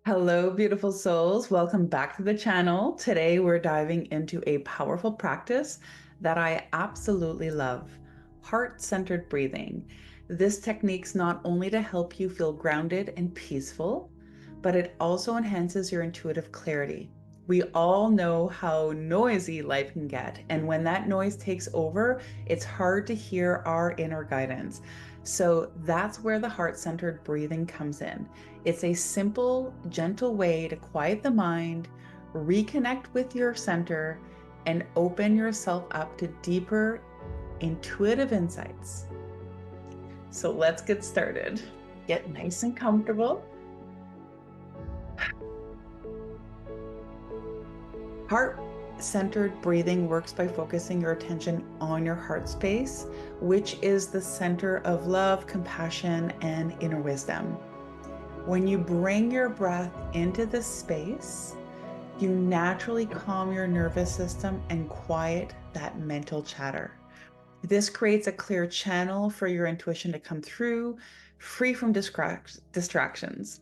Hello, beautiful souls. Welcome back to the channel. Today, we're diving into a powerful practice that I absolutely love, heart-centered breathing. This technique's not only to help you feel grounded and peaceful, but it also enhances your intuitive clarity. We all know how noisy life can get, and when that noise takes over, it's hard to hear our inner guidance. So that's where the heart-centered breathing comes in. It's a simple, gentle way to quiet the mind, reconnect with your center, and open yourself up to deeper intuitive insights. So let's get started. Get nice and comfortable. Heart-centered breathing works by focusing your attention on your heart space, which is the center of love, compassion, and inner wisdom. When you bring your breath into this space, you naturally calm your nervous system and quiet that mental chatter. This creates a clear channel for your intuition to come through, free from distractions.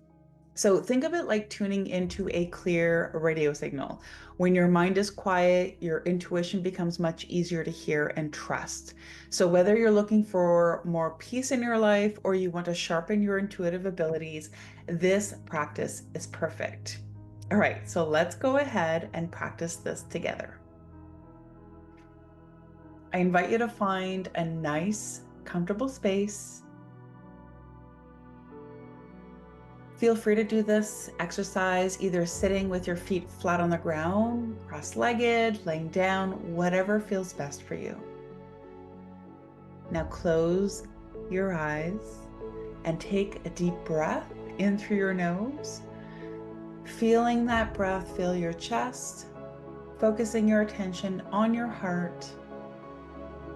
So think of it like tuning into a clear radio signal. When your mind is quiet, your intuition becomes much easier to hear and trust. So whether you're looking for more peace in your life or you want to sharpen your intuitive abilities, this practice is perfect. All right, so let's go ahead and practice this together. I invite you to find a nice, comfortable space. Feel free to do this exercise either sitting with your feet flat on the ground, cross-legged, laying down, whatever feels best for you. Now close your eyes and take a deep breath in through your nose, feeling that breath fill your chest, focusing your attention on your heart,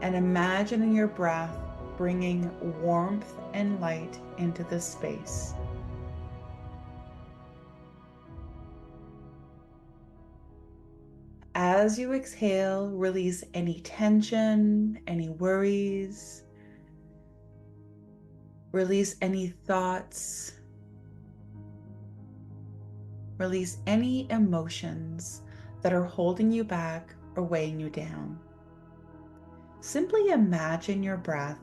and imagining your breath bringing warmth and light into this space. As you exhale, release any tension, any worries, release any thoughts, release any emotions that are holding you back or weighing you down. Simply imagine your breath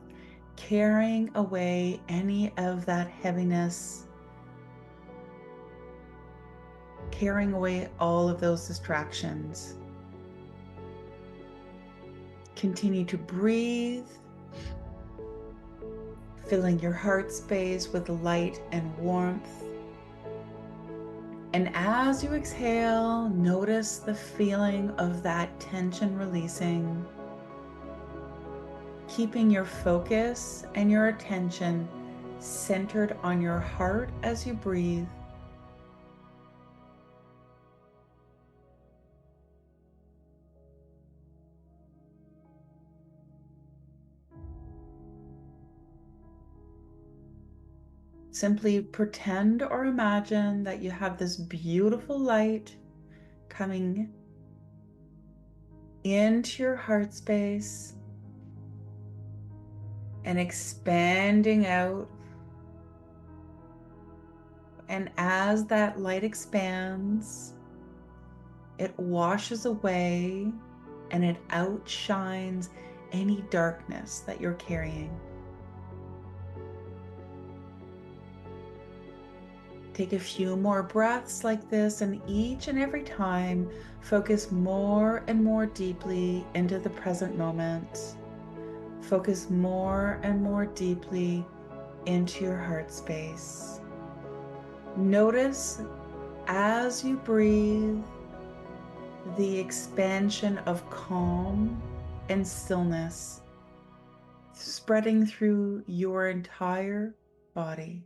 carrying away any of that heaviness, carrying away all of those distractions. Continue to breathe, filling your heart space with light and warmth. And as you exhale, notice the feeling of that tension releasing, keeping your focus and your attention centered on your heart as you breathe. Simply pretend or imagine that you have this beautiful light coming into your heart space and expanding out. And as that light expands, it washes away and it outshines any darkness that you're carrying. Take a few more breaths like this, and each and every time, focus more and more deeply into the present moment. Focus more and more deeply into your heart space. Notice as you breathe the expansion of calm and stillness spreading through your entire body.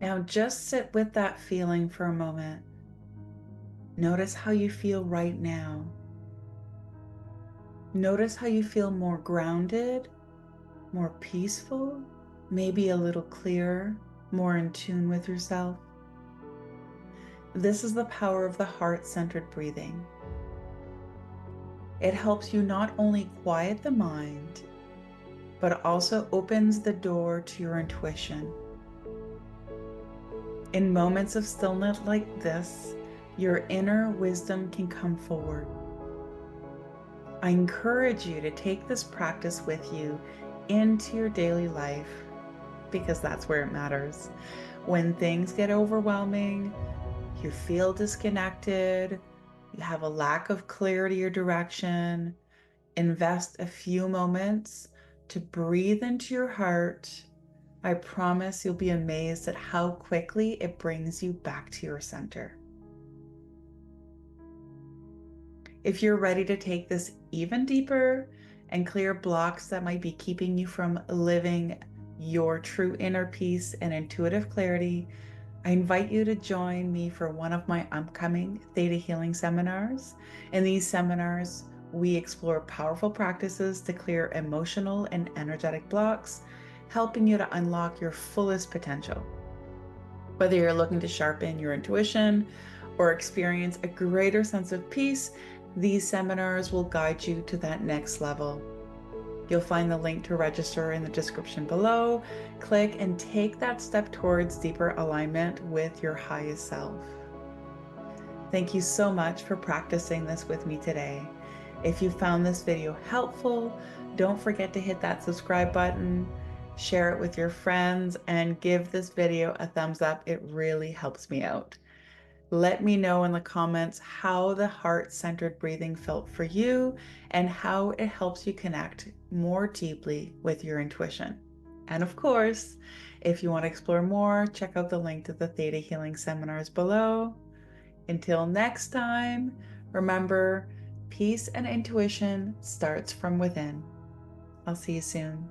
Now just sit with that feeling for a moment. Notice how you feel right now. Notice how you feel more grounded, more peaceful, maybe a little clearer, more in tune with yourself. This is the power of the heart-centered breathing. It helps you not only quiet the mind, but also opens the door to your intuition. In moments of stillness like this, your inner wisdom can come forward. I encourage you to take this practice with you into your daily life because that's where it matters. When things get overwhelming, you feel disconnected, you have a lack of clarity or direction, invest a few moments to breathe into your heart. I promise you'll be amazed at how quickly it brings you back to your center. If you're ready to take this even deeper and clear blocks that might be keeping you from living your true inner peace and intuitive clarity, I invite you to join me for one of my upcoming Theta Healing seminars. In these seminars, we explore powerful practices to clear emotional and energetic blocks, helping you to unlock your fullest potential. Whether you're looking to sharpen your intuition or experience a greater sense of peace, these seminars will guide you to that next level. You'll find the link to register in the description below. Click and take that step towards deeper alignment with your highest self. Thank you so much for practicing this with me today. If you found this video helpful, don't forget to hit that subscribe button, share it with your friends, and give this video a thumbs up. It really helps me out. Let me know in the comments how the heart-centered breathing felt for you and how it helps you connect more deeply with your intuition. And of course, if you want to explore more, check out the link to the Theta Healing seminars below. Until next time, remember, peace and intuition starts from within. I'll see you soon.